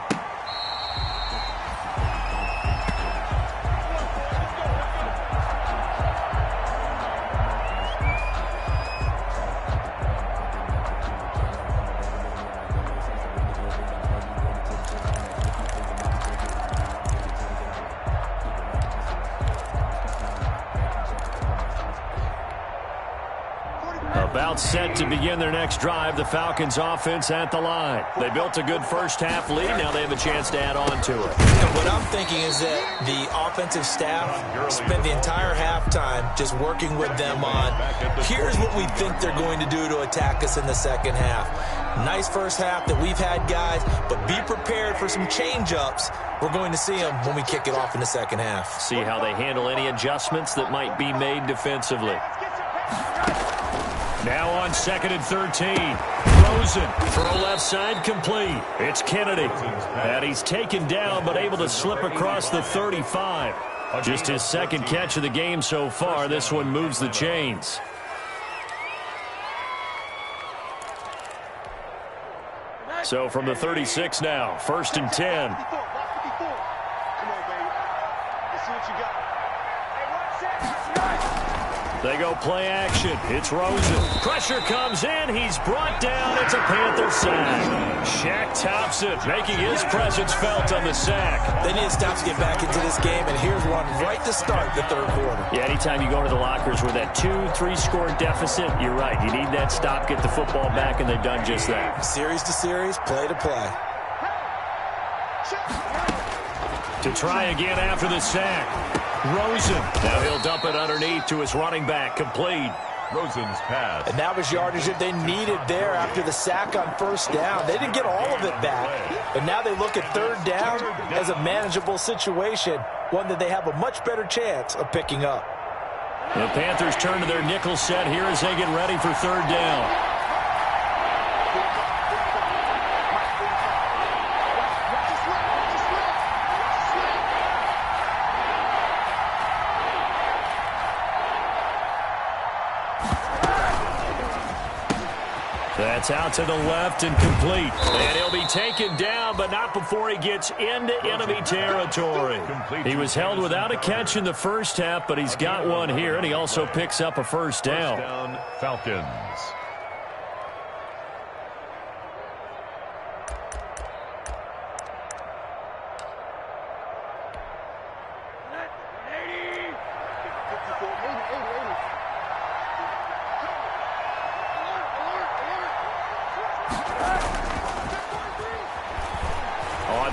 About set to begin their next drive. The Falcons offense at the line. They built a good first half lead. Now they have a chance to add on to it. And what I'm thinking is that the offensive staff spent the entire halftime just working with them on, here's what we think they're going to do to attack us in the second half. Nice first half that we've had, guys, but be prepared for some change-ups. We're going to see them when we kick it off in the second half. See how they handle any adjustments that might be made defensively. Now on 2nd and 13. Rosen, throw left side, complete. It's Kennedy. And he's taken down but able to slip across the 35. Just his second catch of the game so far. This one moves the chains. So from the 36 now, 1st and 10. Come on, baby. Let's see what you got. They go play action. It's Rosen. Pressure comes in. He's brought down. It's a Panther sack. Shaq Thompson making his presence felt on the sack. They need to stop to get back into this game, and here's one right to start the third quarter. Yeah, anytime you go to the lockers with that 2-3 score deficit, you're right. You need that stop, get the football back, and they've done just that. Series to series, play to play. To try again after the sack. Rosen. Now he'll dump it underneath to his running back. Complete. Rosen's pass. And that was yardage that they needed there after the sack on first down. They didn't get all of it back. But now they look at third down as a manageable situation, one that they have a much better chance of picking up. The Panthers turn to their nickel set here as they get ready for third down. That's out to the left and complete. And he'll be taken down, but not before he gets into enemy territory. He was held without a catch in the first half, but he's got one here, and he also picks up a first down. First down, Falcons.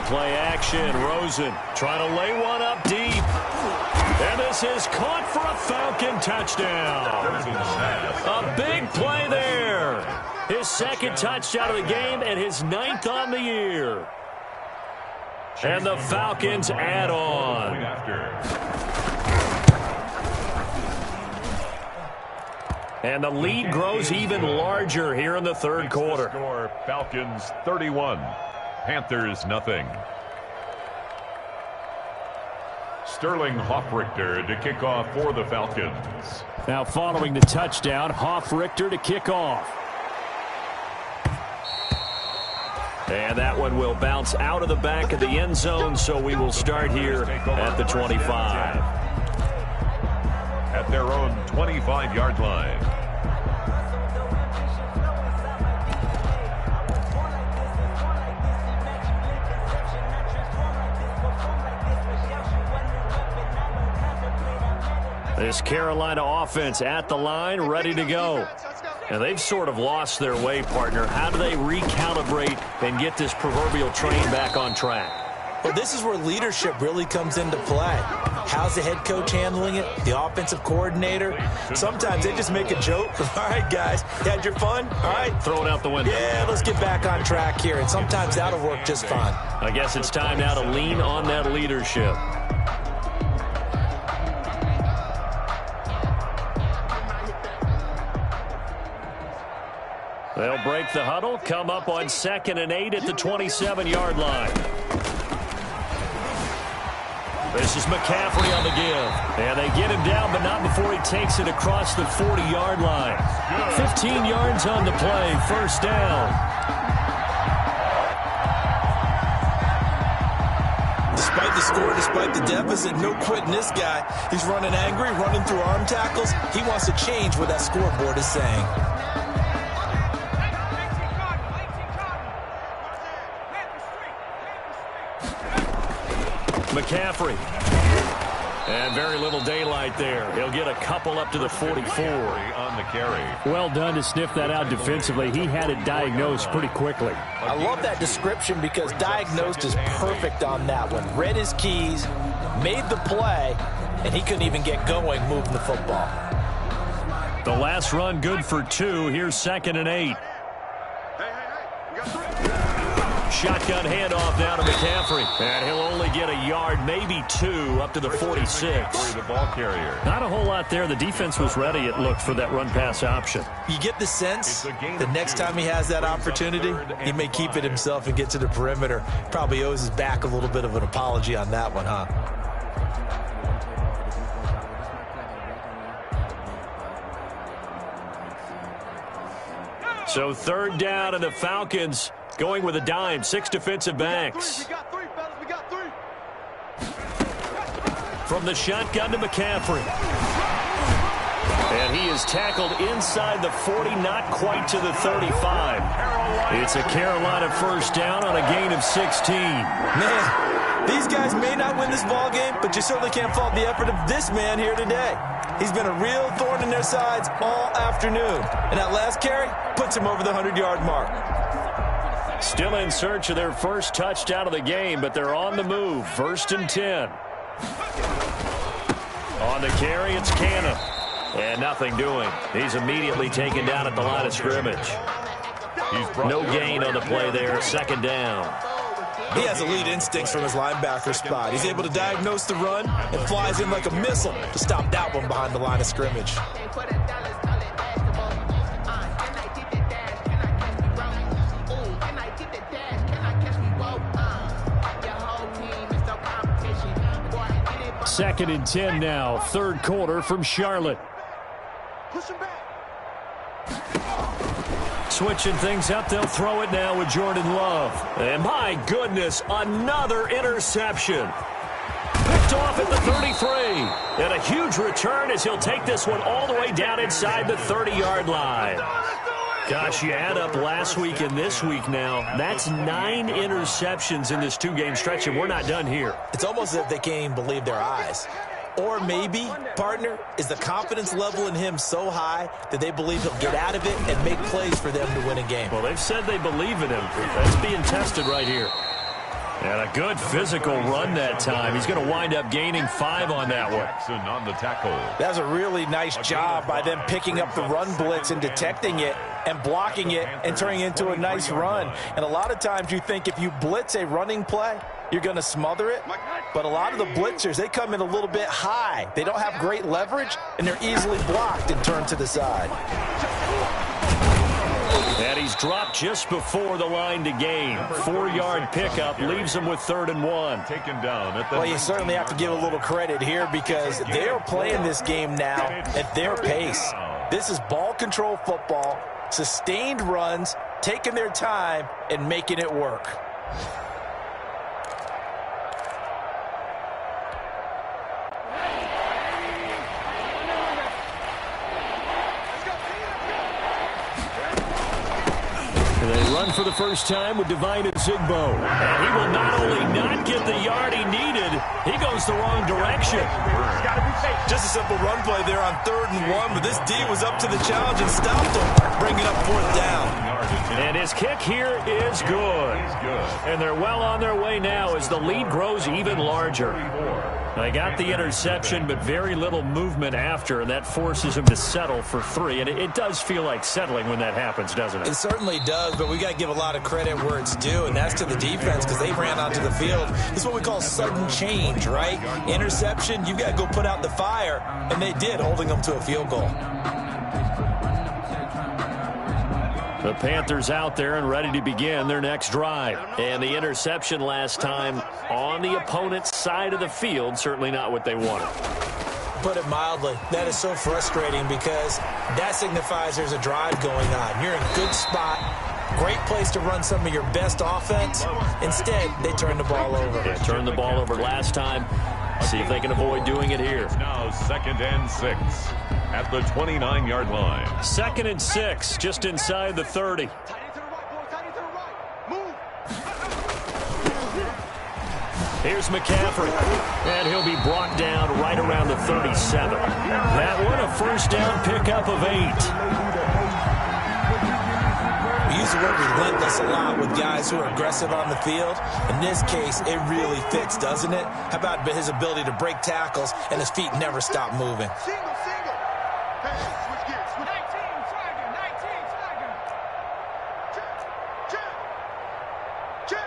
Play action. Rosen trying to lay one up deep. And this is caught for a Falcon touchdown. A big play there. His second touchdown of the game and his 9th on the year. And the Falcons add on. And the lead grows even larger here in the third quarter. Score, Falcons 31. Panthers nothing. Sterling Hoffrichter to kick off for the Falcons. Now following the touchdown, Hoffrichter to kick off. And that one will bounce out of the back of the end zone, so we will start here at the 25. At their own 25-yard line. This Carolina offense at the line, ready to go. And they've sort of lost their way, partner. How do they recalibrate and get this proverbial train back on track? Well, this is where leadership really comes into play. How's the head coach handling it? The offensive coordinator? Sometimes they just make a joke. All right, guys, you had your fun? All right. Throw it out the window. Yeah, let's get back on track here. And sometimes that'll work just fine. I guess it's time now to lean on that leadership. They'll break the huddle, come up on 2nd and 8 at the 27-yard line. This is McCaffrey on the give. And they get him down, but not before he takes it across the 40-yard line. 15 yards on the play, first down. Despite the score, despite the deficit, no quitting this guy. He's running angry, running through arm tackles. He wants to change what that scoreboard is saying. McCaffrey. And very little daylight there. He'll get a couple up to the 44. On the carry. Well done to sniff that out defensively. He had it diagnosed pretty quickly. I love that description because diagnosed is perfect on that one. Read his keys, made the play, and he couldn't even get going moving the football. The last run good for 2. Here's 2nd and 8. Shotgun handoff down to McCaffrey. And he'll only get a yard, maybe 2, up to the 46. The ball carrier. Not a whole lot there. The defense was ready, it looked, for that run-pass option. You get the sense the next time he has that opportunity, he may keep it himself and get to the perimeter. Probably owes his back a little bit of an apology on that one, huh? So 3rd down, and the Falcons Going with a dime, 6 defensive backs. We got three, fellas. We got three. From the shotgun to McCaffrey. And he is tackled inside the 40, not quite to the 35. It's a Carolina first down on a gain of 16. Man, these guys may not win this ball game, but you certainly can't fault the effort of this man here today. He's been a real thorn in their sides all afternoon. And that last carry puts him over the 100-yard mark. Still in search of their first touchdown of the game, but they're on the move. 1st and 10. On the carry, it's Cannon. And nothing doing. He's immediately taken down at the line of scrimmage. No gain on the play there. 2nd down. He has elite instincts from his linebacker spot. He's able to diagnose the run and flies in like a missile to stop that one behind the line of scrimmage. Second and 10 now. 3rd quarter from Charlotte. Push him back. Switching things up, they'll throw it now with Jordan Love. And my goodness, another interception. Picked off at the 33. And a huge return as he'll take this one all the way down inside the 30-yard line. Gosh, you add up last week and this week now, that's 9 interceptions in this 2-game stretch, and we're not done here. It's almost as if they can't even believe their eyes. Or maybe, partner, is the confidence level in him so high that they believe he'll get out of it and make plays for them to win a game. Well, they've said they believe in him. That's being tested right here. And a good physical run that time. He's going to wind up gaining 5 on that one. On the tackle. That was a really nice job by them picking up the run blitz and detecting it and blocking it and turning it into a nice run. And a lot of times you think if you blitz a running play, you're going to smother it. But a lot of the blitzers, they come in a little bit high. They don't have great leverage, and they're easily blocked and turned to the side. And he's dropped just before the line to gain. 4-yard pickup leaves him with 3rd and 1. Taken down at the Well, you certainly have to give a little credit here because they're playing this game now at their pace. This is ball control football, sustained runs, taking their time, and making it work. They run for the first time with Divine Zigbo. And he will not only not get the yard he needed, he goes the wrong direction. Just a simple run play there on 3rd and 1, but this D was up to the challenge and stopped him, bringing up 4th down. And his kick here is good. And they're well on their way now as the lead grows even larger. They got the interception, but very little movement after, and that forces him to settle for 3. And it does feel like settling when that happens, doesn't it? It certainly does, but we got to give a lot of credit where it's due, and that's to the defense because they ran onto the field. This is what we call sudden change, right? Interception, you got to go put out the fire, and they did, holding them to a field goal. The Panthers out there and ready to begin their next drive. And the interception last time on the opponent's side of the field, certainly not what they wanted. Put it mildly, that is so frustrating because that signifies there's a drive going on. You're in a good spot, great place to run some of your best offense. Instead, they turn the ball over. Yeah, turned the ball over last time. See if they can avoid doing it here. Now 2nd and 6 at the 29-yard line. 2nd and 6, just inside the 30. Here's McCaffrey, and he'll be brought down right around the 37. That one a first down pickup of 8. We use the word relentless a lot with guys who are aggressive on the field. In this case, it really fits, doesn't it? How about his ability to break tackles and his feet never stop moving? Single. Pass, switch gears. 19, Check.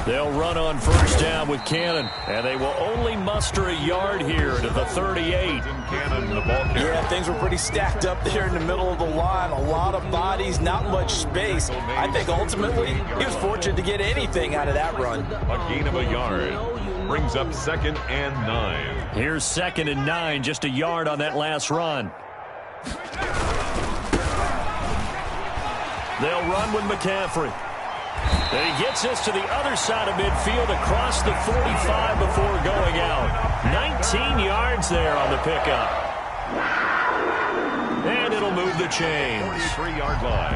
They'll run on first down with Cannon, and they will only muster a yard here to the 38. Cannon, the ball carrier. Yeah, things were pretty stacked up there in the middle of the line. A lot of bodies, not much space. I think ultimately he was fortunate to get anything out of that run. A gain of a yard. Brings up 2nd and 9. Here's 2nd and 9, just a yard on that last run. They'll run with McCaffrey. And he gets this to the other side of midfield across the 45 before going out. 19 yards there on the pickup. And it'll move the chains. 43-yard line.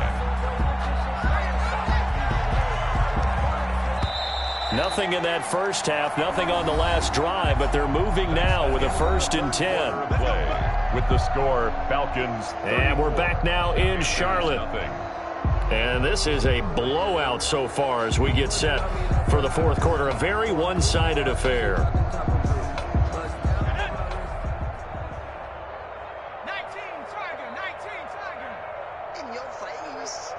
Nothing in that first half, nothing on the last drive, but they're moving now with a 1st and 10. Play with the score, Falcons. And we're back now in Charlotte. And this is a blowout so far as we get set for the fourth quarter. A very one-sided affair. 19 Tiger. In your face.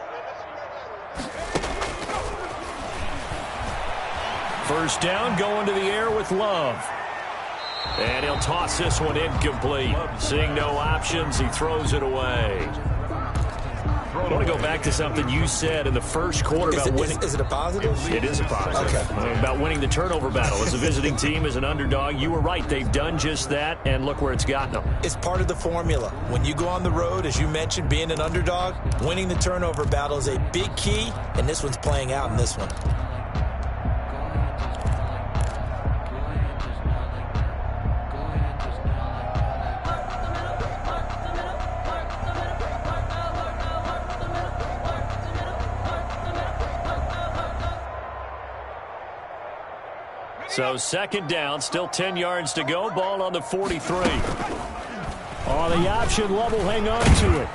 First down, going to the air with Love. And he'll toss this one incomplete. Seeing no options, he throws it away. I want to go back to something you said in the first quarter about winning. Is it a positive? It is a positive. Okay. About winning the turnover battle. As a visiting team, as an underdog, you were right. They've done just that, and look where it's gotten them. It's part of the formula. When you go on the road, as you mentioned, being an underdog, winning the turnover battle is a big key, and this one's playing out in this one. So second down, still 10 yards to go. Ball on the 43. Oh, the option, Love will hang on to it.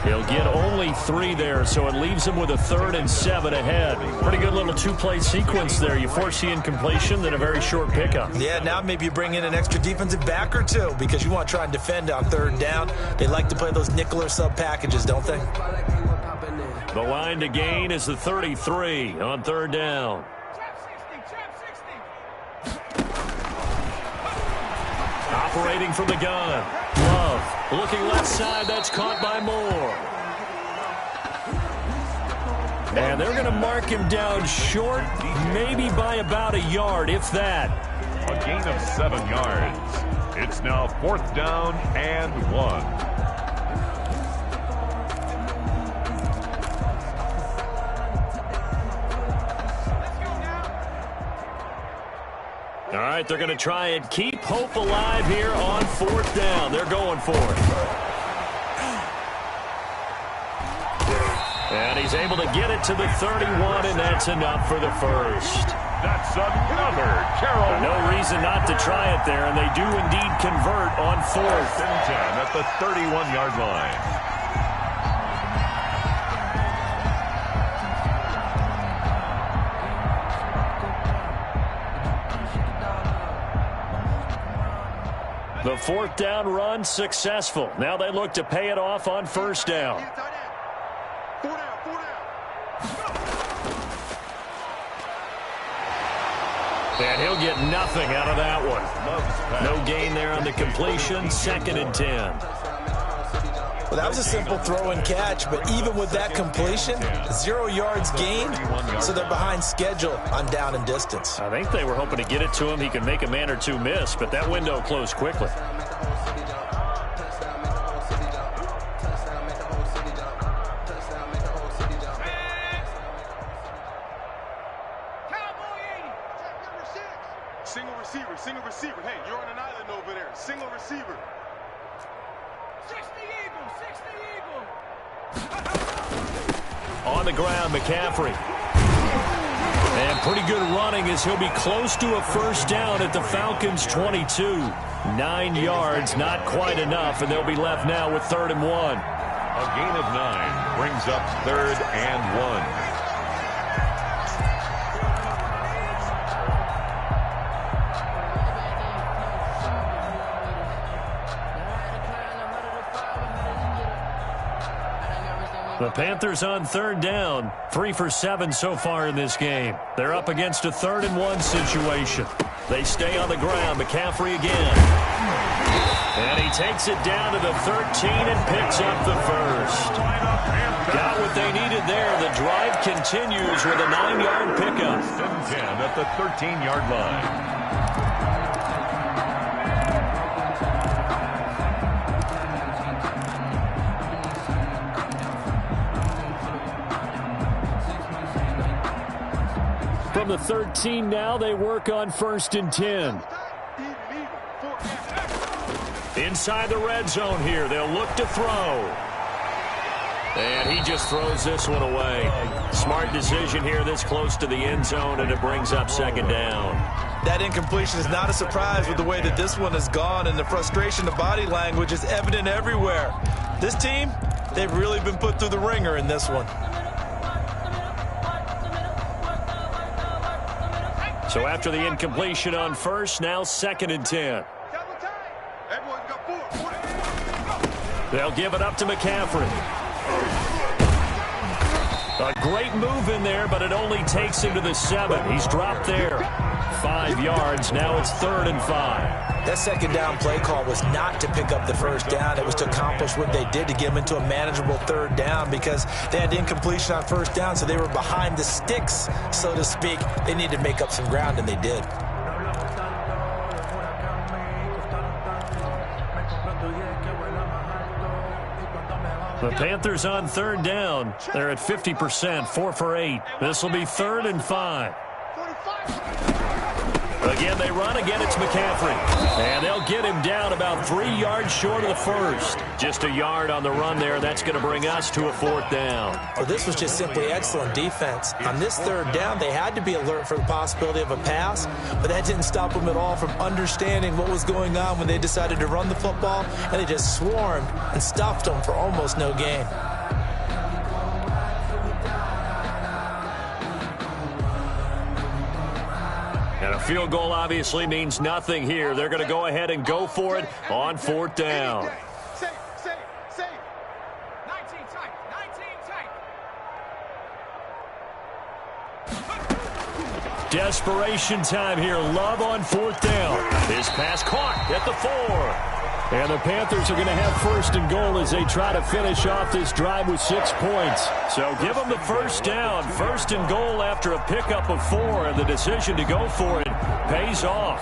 He'll get only 3 there, so it leaves him with a 3rd and 7 ahead. Pretty good little two-play sequence there. You force the incompletion, then a very short pickup. Yeah, now maybe you bring in an extra defensive back or two because you want to try and defend on 3rd down. They like to play those nickel or sub packages, don't they? The line to gain is the 33 on 3rd down. Operating from the gun. Love looking left side. That's caught by Moore. And they're going to mark him down short, maybe by about a yard, if that. A gain of 7 yards. It's now 4th down and 1. All right, they're going to try and keep hope alive here on 4th down. They're going for it. And he's able to get it to the 31, and that's enough for the first. That's another Carroll. No reason not to try it there, and they do indeed convert on 4th and 10 at the 31-yard line. The 4th down run successful. Now they look to pay it off on 1st down. And he'll get nothing out of that one. No gain there on the completion. 2nd and 10. Well, that was a simple throw and catch, but even with that completion, 0 yards gained, so they're behind schedule on down and distance. I think they were hoping to get it to him. He could make a man or two miss, but that window closed quickly. Single receiver. Hey, you're on an island over there. Single receiver. 60 Eagle. On the ground, McCaffrey. And pretty good running as he'll be close to a 1st down at the Falcons' 22. 9 yards, not quite enough, and they'll be left now with 3rd and 1. A gain of 9 brings up 3rd and 1. The Panthers on 3rd down, 3 for 7 so far in this game. They're up against a 3rd and 1 situation. They stay on the ground. McCaffrey again. And he takes it down to the 13 and picks up the first. Got what they needed there. The drive continues with a 9-yard pickup. 10 at the 13-yard line. From the 13 now, they work on 1st and 10. Inside the red zone here, they'll look to throw. And he just throws this one away. Smart decision here this close to the end zone, and it brings up 2nd down. That incompletion is not a surprise with the way that this one has gone, and the frustration, the body language is evident everywhere. This team, they've really been put through the ringer in this one. So after the incompletion on 1st, now 2nd and 10. They'll give it up to McCaffrey. A great move in there, but it only takes him to the 7. He's dropped there. 5 yards. Now it's 3rd and 5. That 2nd down play call was not to pick up the 1st down. It was to accomplish what they did to get them into a manageable 3rd down because they had incompletion on 1st down, so they were behind the sticks, so to speak. They needed to make up some ground, and they did. The Panthers on 3rd down. They're at 50%, 4 for 8. This will be 3rd and 5. Again, they run. Again, it's McCaffrey. And they'll get him down about 3 yards short of the 1st. Just a yard on the run there. That's going to bring us to a 4th down. Well, this was just simply excellent defense. On this 3rd down, they had to be alert for the possibility of a pass, but that didn't stop them at all from understanding what was going on when they decided to run the football, and they just swarmed and stuffed them for almost no gain. And a field goal obviously means nothing here. They're going to go ahead and go for it on 4th down. Desperation time here. Love on 4th down. His pass caught at the 4. And the Panthers are going to have 1st and goal as they try to finish off this drive with 6 points. So give them the 1st down. 1st and goal after a pickup of 4. And the decision to go for it pays off.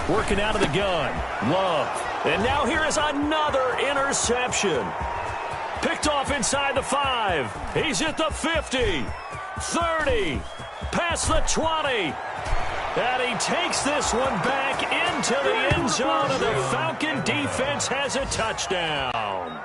Working out of the gun. Love. And now here is another interception. Picked off inside the 5. He's at the 50. 30. Past the 20. And he takes this one back into the end zone, and the Falcon defense has a touchdown.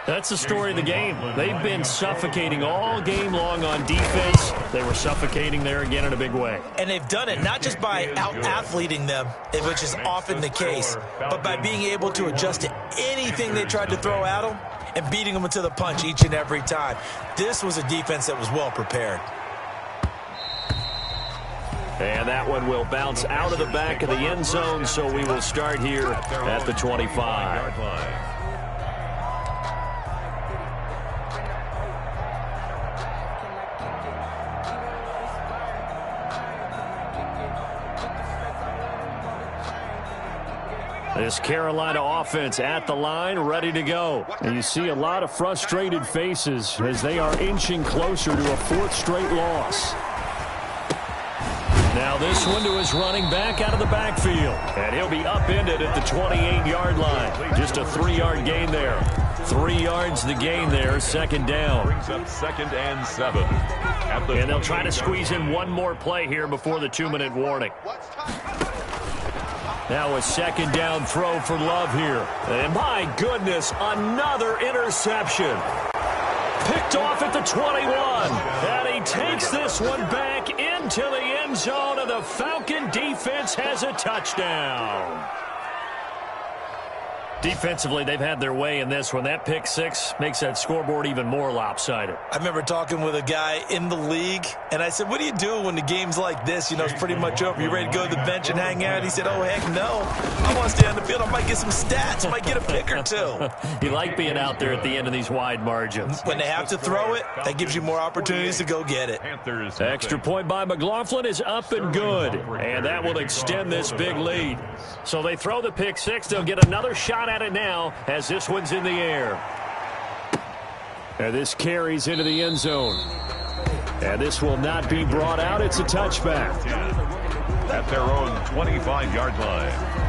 That's the story of the game. They've been suffocating all game long on defense. They were suffocating there again in a big way. And they've done it not just by out-athleting them, which is often the case, but by being able to adjust to anything they tried to throw at them and beating them to the punch each and every time. This was a defense that was well prepared. And that one will bounce out of the back of the end zone, so we will start here at the 25. This Carolina offense at the line, ready to go. And you see a lot of frustrated faces as they are inching closer to a 4th straight loss. Now this one to his running back out of the backfield. And he'll be upended at the 28-yard line. Just a 3-yard gain there. 3 yards the gain there, 2nd down. Brings up 2nd and 7. And they'll try to squeeze in one more play here before the 2-minute warning. Now a 2nd down throw for Love here. And my goodness, another interception. Picked off at the 21. And he takes this one back into the end zone, and the Falcon defense has a touchdown. Defensively, they've had their way in this one. That pick six makes that scoreboard even more lopsided. I remember talking with a guy in the league, and I said, what do you do when the game's like this? You know, it's pretty much over. You ready to go to the bench and hang out? He said, oh, heck no. I want to stay on the field. I might get some stats. I might get a pick or two. You like being out there at the end of these wide margins. When they have to throw it, that gives you more opportunities to go get it. Extra point by McLaughlin is up and good, and that will extend this big lead. So they throw the pick six. They'll get another shot at it now as this one's in the air. And this carries into the end zone. And this will not be brought out. It's a touchback. At their own 25-yard line.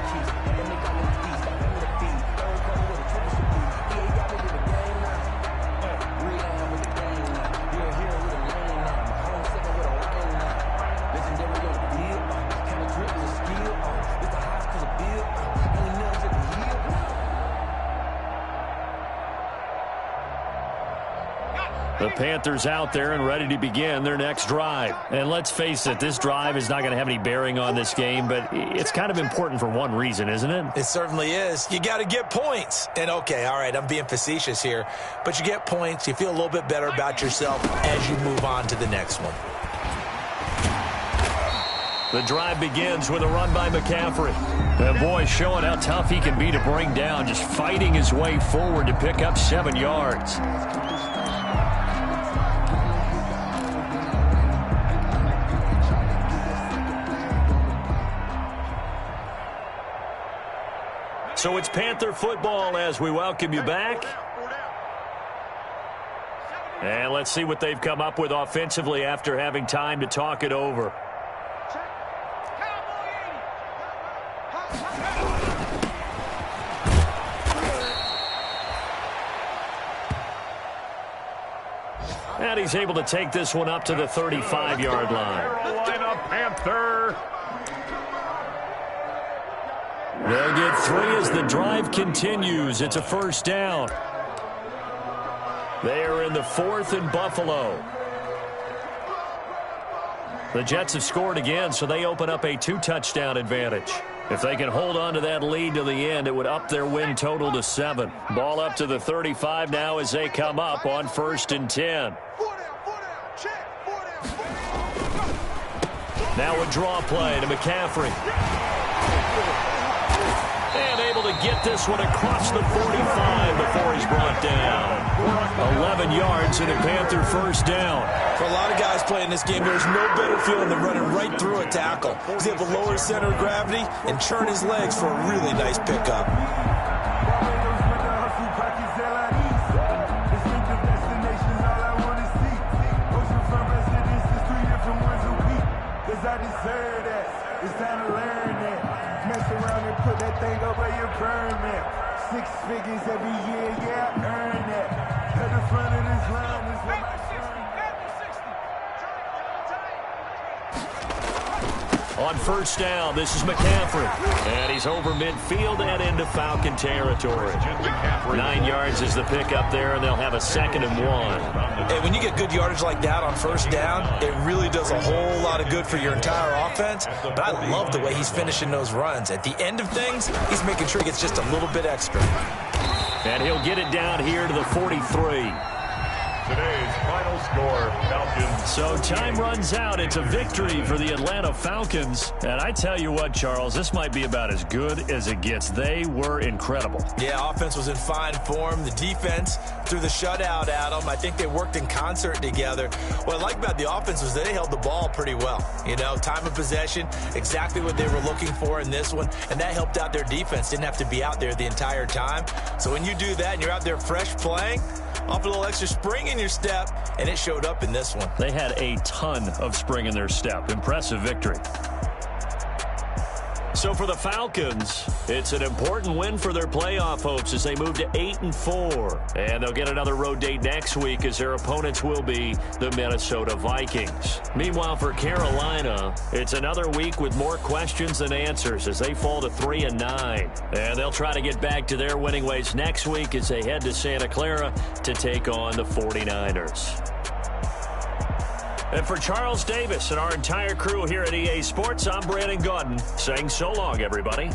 The Panthers out there and ready to begin their next drive. And let's face it, this drive is not going to have any bearing on this game, but it's kind of important for one reason, isn't it? It certainly is. You got to get points. And, okay, all right, I'm being facetious here, but you get points. You feel a little bit better about yourself as you move on to the next one. The drive begins with a run by McCaffrey. And, boy, showing how tough he can be to bring down, just fighting his way forward to pick up 7 yards. So it's Panther football as we welcome you back. And let's see what they've come up with offensively after having time to talk it over. And he's able to take this one up to the 35-yard line. Carolina Panther. They'll get 3 as the drive continues. It's a first down. They are in the 4th and Buffalo. The Jets have scored again, so they open up a 2-touchdown advantage. If they can hold on to that lead to the end, it would up their win total to 7. Ball up to the 35 now as they come up on 1st and 10. Now a draw play to McCaffrey. And able to get this one across the 45 before he's brought down. 11 yards and a Panther first down. For a lot of guys playing this game, there's no better feeling than running right through a tackle. He's able to lower his center of gravity and churn his legs for a really nice pickup. Put that thing over your permit. 6 figures every year, yeah, earn that. At the front of this line is where my On first down, this is McCaffrey. And he's over midfield and into Falcon territory. 9 yards is the pickup there, and they'll have a 2nd and 1. Hey, when you get good yardage like that on first down, it really does a whole lot of good for your entire offense. But I love the way he's finishing those runs. At the end of things, he's making sure he gets just a little bit extra. And he'll get it down here to the 43. Today's final score, Falcons. So time runs out. It's a victory for the Atlanta Falcons. And I tell you what, Charles, this might be about as good as it gets. They were incredible. Yeah, offense was in fine form. The defense threw the shutout at them. I think they worked in concert together. What I like about the offense was they held the ball pretty well. You know, time of possession, exactly what they were looking for in this one. And that helped out their defense. Didn't have to be out there the entire time. So when you do that and you're out there fresh playing, off a little extra spring in your step, and it showed up in this one. They had a ton of spring in their step. Impressive victory. So for the Falcons, it's an important win for their playoff hopes as they move to 8-4. And they'll get another road date next week as their opponents will be the Minnesota Vikings. Meanwhile, for Carolina, it's another week with more questions than answers as they fall to 3-9. And they'll try to get back to their winning ways next week as they head to Santa Clara to take on the 49ers. And for Charles Davis and our entire crew here at EA Sports, I'm Brandon Gaudin saying so long, everybody.